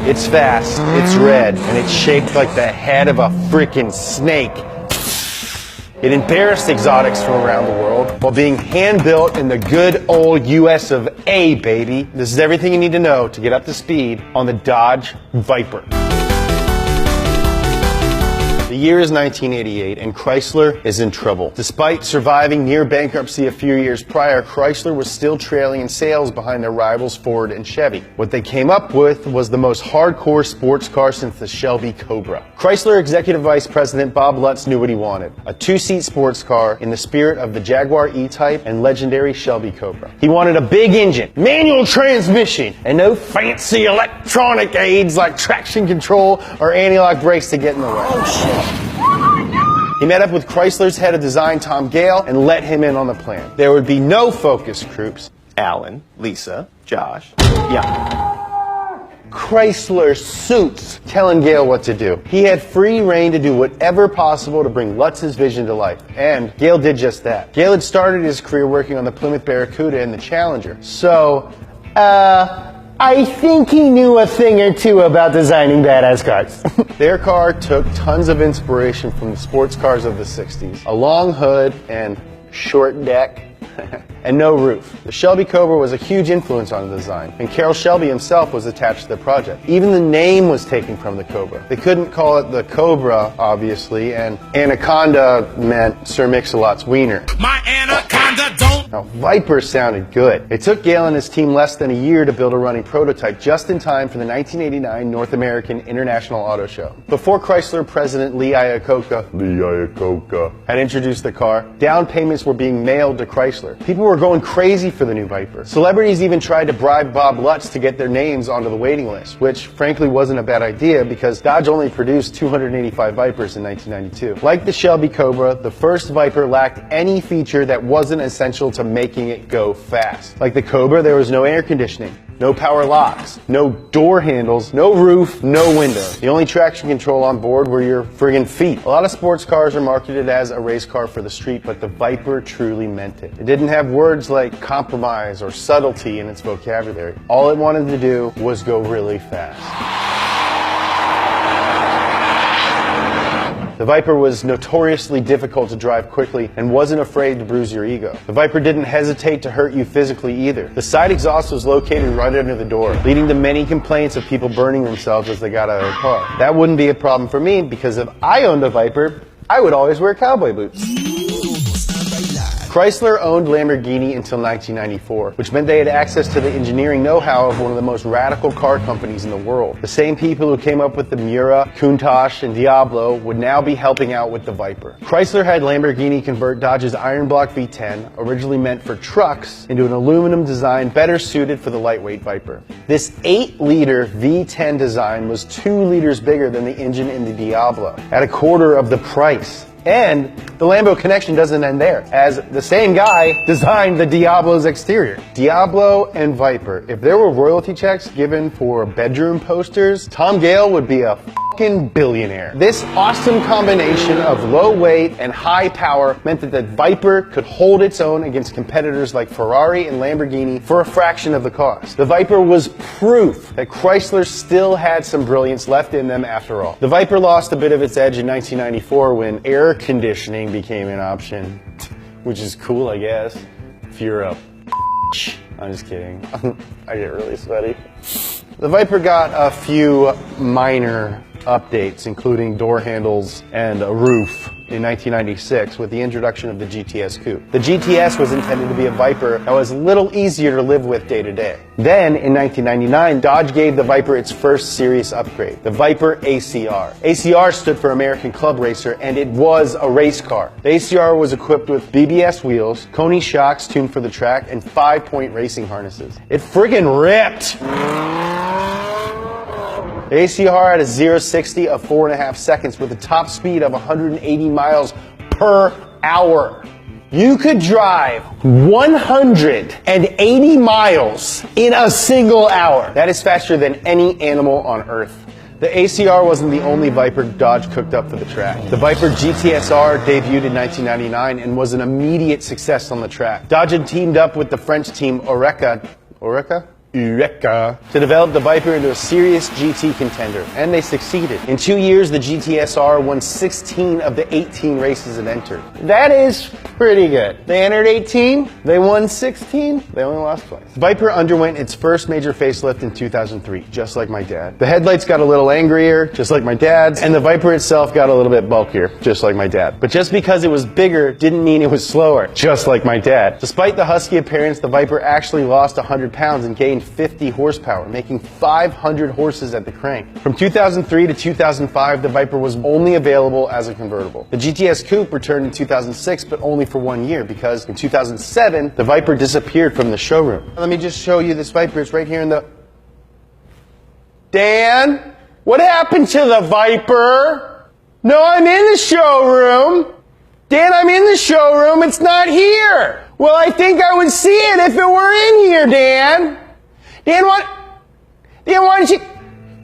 It's fast, it's red, and it's shaped like the head of a freaking snake. It embarrassed exotics from around the world while being hand-built in the good old US of A, baby. This is everything you need to know to get up to speed on the Dodge Viper. The year is 1988, and Chrysler is in trouble. Despite surviving near bankruptcy a few years prior, Chrysler was still trailing in sales behind their rivals Ford and Chevy. What they came up with was the most hardcore sports car since the Shelby Cobra. Chrysler Executive Vice President Bob Lutz knew what he wanted: a two-seat sports car in the spirit of the Jaguar E-Type and legendary Shelby Cobra. He wanted a big engine, manual transmission, and no fancy electronic aids like traction control or anti-lock brakes to get in the way. Oh, shit. He met up with Chrysler's head of design, Tom Gale, and let him in on the plan. There would be no focus groups. Alan, Lisa, Josh, yeah. Chrysler suits telling Gale what to do. He had free reign to do whatever possible to bring Lutz's vision to life, and Gale did just that. Gale had started his career working on the Plymouth Barracuda and the Challenger, so, I think he knew a thing or two about designing badass cars. Their car took tons of inspiration from the sports cars of the 60s. A long hood and short deck and no roof. The Shelby Cobra was a huge influence on the design, and Carroll Shelby himself was attached to the project. Even the name was taken from the Cobra. They couldn't call it the Cobra, obviously, and Anaconda meant Sir Mix-a-Lot's wiener. My Anaconda don't! Now, Viper sounded good. It took Gale and his team less than a year to build a running prototype, just in time for the 1989 North American International Auto Show. Before Chrysler President Lee Iacocca had introduced the car, down payments were being mailed to Chrysler. People were going crazy for the new Viper. Celebrities even tried to bribe Bob Lutz to get their names onto the waiting list, which frankly wasn't a bad idea because Dodge only produced 285 Vipers in 1992. Like the Shelby Cobra, the first Viper lacked any feature that wasn't essential to making it go fast. Like the Cobra, there was no air conditioning, no power locks, no door handles, no roof, no window. The only traction control on board were your friggin' feet. A lot of sports cars are marketed as a race car for the street, but the Viper truly meant it. It didn't have words like compromise or subtlety in its vocabulary. All it wanted to do was go really fast. The Viper was notoriously difficult to drive quickly and wasn't afraid to bruise your ego. The Viper didn't hesitate to hurt you physically either. The side exhaust was located right under the door, leading to many complaints of people burning themselves as they got out of the car. That wouldn't be a problem for me because if I owned a Viper, I would always wear cowboy boots. Chrysler owned Lamborghini until 1994, which meant they had access to the engineering know-how of one of the most radical car companies in the world. The same people who came up with the Miura, Countach, and Diablo would now be helping out with the Viper. Chrysler had Lamborghini convert Dodge's Iron Block V10, originally meant for trucks, into an aluminum design better suited for the lightweight Viper. This 8-liter V10 design was 2 liters bigger than the engine in the Diablo, at a quarter of the price. And the Lambo connection doesn't end there, as the same guy designed the Diablo's exterior. Diablo and Viper. If there were royalty checks given for bedroom posters, Tom Gale would be a fucking billionaire. This awesome combination of low weight and high power meant that the Viper could hold its own against competitors like Ferrari and Lamborghini for a fraction of the cost. The Viper was proof that Chrysler still had some brilliance left in them after all. The Viper lost a bit of its edge in 1994 when air conditioning became an option, which is cool, I guess, if you're a I'm just kidding. I get really sweaty. The Viper got a few minor updates, including door handles and a roof in 1996 with the introduction of the GTS Coupe. The GTS was intended to be a Viper that was a little easier to live with day to day. Then, in 1999, Dodge gave the Viper its first serious upgrade, the Viper ACR. ACR stood for American Club Racer, and it was a race car. The ACR was equipped with BBS wheels, Coney shocks tuned for the track, and 5-point racing harnesses. It friggin' ripped! The ACR had a 0-60 of 4.5 seconds with a top speed of 180 miles per hour. You could drive 180 miles in a single hour. That is faster than any animal on Earth. The ACR wasn't the only Viper Dodge cooked up for the track. The Viper GTSR debuted in 1999 and was an immediate success on the track. Dodge had teamed up with the French team Oreca? Eureka, to develop the Viper into a serious GT contender, and they succeeded. In 2 years, the GTSR won 16 of the 18 races it entered. That is pretty good. They entered 18, they won 16, they only lost twice. The Viper underwent its first major facelift in 2003, just like my dad. The headlights got a little angrier, just like my dad's, and the Viper itself got a little bit bulkier, just like my dad. But just because it was bigger didn't mean it was slower, just like my dad. Despite the husky appearance, the Viper actually lost 100 pounds and gained 50 horsepower, making 500 horses at the crank. From 2003 to 2005, the Viper was only available as a convertible. The GTS Coupe returned in 2006, but only for 1 year, because in 2007, the Viper disappeared from the showroom. Let me just show you this Viper. It's right here in the... Dan, what happened to the Viper? No, I'm in the showroom. Dan, I'm in the showroom. It's not here. Well, I think I would see it if it were in here, Dan. Dan, why did you...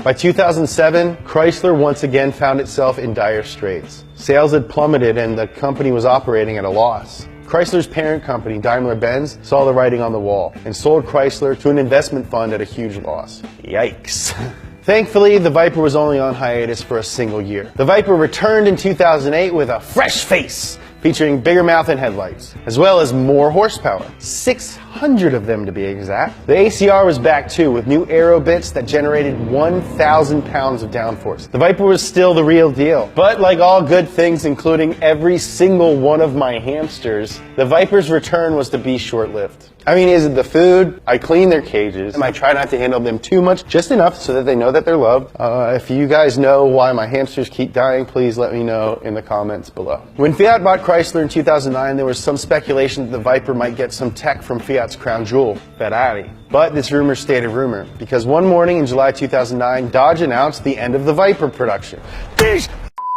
By 2007, Chrysler once again found itself in dire straits. Sales had plummeted and the company was operating at a loss. Chrysler's parent company, Daimler-Benz, saw the writing on the wall and sold Chrysler to an investment fund at a huge loss. Yikes. Thankfully, the Viper was only on hiatus for a single year. The Viper returned in 2008 with a fresh face, featuring bigger mouth and headlights, as well as more horsepower, 600 of them to be exact. The ACR was back too, with new aero bits that generated 1,000 pounds of downforce. The Viper was still the real deal, but like all good things, including every single one of my hamsters, the Viper's return was to be short-lived. I mean, is it the food? I clean their cages, and I try not to handle them too much, just enough so that they know that they're loved. If you guys know why my hamsters keep dying, please let me know in the comments below. When Fiat bought Chrysler in 2009, there was some speculation that the Viper might get some tech from Fiat's crown jewel, Ferrari. But this rumor stayed a rumor, because one morning in July 2009, Dodge announced the end of the Viper production. These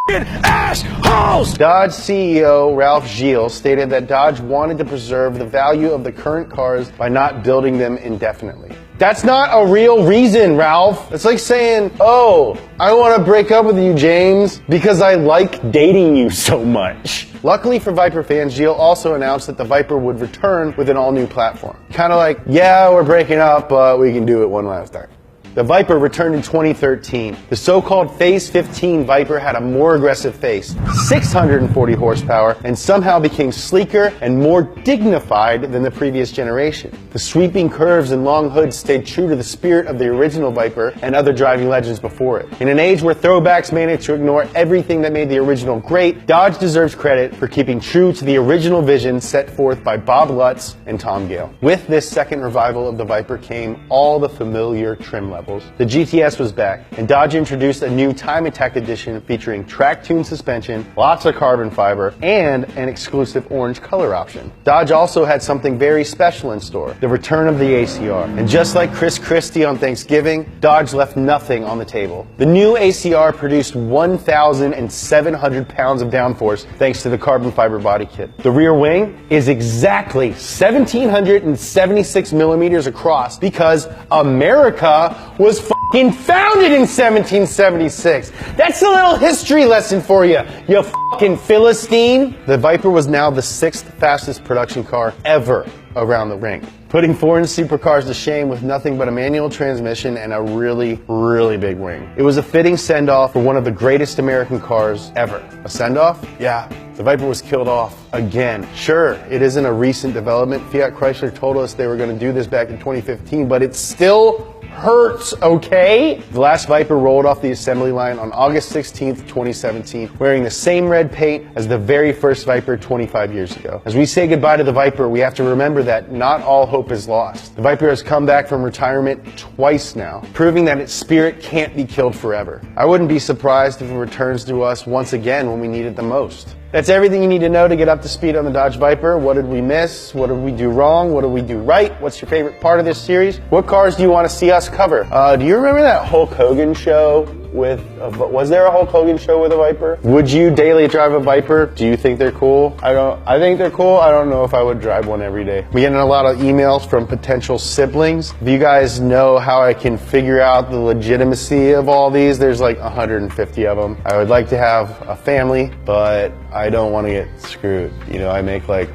assholes! Dodge CEO Ralph Gilles stated that Dodge wanted to preserve the value of the current cars by not building them indefinitely. That's not a real reason, Ralph. It's like saying, oh, I want to break up with you, James, because I like dating you so much. Luckily for Viper fans, Gilles also announced that the Viper would return with an all-new platform. Kind of like, yeah, we're breaking up, but we can do it one last time. The Viper returned in 2013. The so-called Phase 15 Viper had a more aggressive face, 640 horsepower, and somehow became sleeker and more dignified than the previous generation. The sweeping curves and long hoods stayed true to the spirit of the original Viper and other driving legends before it. In an age where throwbacks managed to ignore everything that made the original great, Dodge deserves credit for keeping true to the original vision set forth by Bob Lutz and Tom Gale. With this second revival of the Viper came all the familiar trim levels. The GTS was back, and Dodge introduced a new Time Attack edition featuring track-tuned suspension, lots of carbon fiber, and an exclusive orange color option. Dodge also had something very special in store, the return of the ACR. And just like Chris Christie on Thanksgiving, Dodge left nothing on the table. The new ACR produced 1,700 pounds of downforce thanks to the carbon fiber body kit. The rear wing is exactly 1,776 millimeters across because America was fucking founded in 1776. That's a little history lesson for you, you fucking Philistine. The Viper was now the 6th fastest production car ever around the ring, putting foreign supercars to shame with nothing but a manual transmission and a really, really big wing. It was a fitting send-off for one of the greatest American cars ever. A send-off? Yeah. The Viper was killed off again. Sure, it isn't a recent development. Fiat Chrysler told us they were going to do this back in 2015, but it still hurts, okay? The last Viper rolled off the assembly line on August 16th, 2017, wearing the same red paint as the very first Viper 25 years ago. As we say goodbye to the Viper, we have to remember that not all hope is lost. The Viper has come back from retirement twice now, proving that its spirit can't be killed forever. I wouldn't be surprised if it returns to us once again when we need it the most. That's everything you need to know to get up to speed on the Dodge Viper. What did we miss? What did we do wrong? What did we do right? What's your favorite part of this series? What cars do you want to see us cover? Do you remember that Hulk Hogan show with, was there a Hulk Hogan show with a Viper? Would you daily drive a Viper? Do you think they're cool? I think they're cool. I don't know if I would drive one every day. We get a lot of emails from potential siblings. If you guys know how I can figure out the legitimacy of all these, there's like 150 of them. I would like to have a family, but I don't want to get screwed. You know, I make like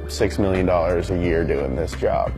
$6 million a year doing this job.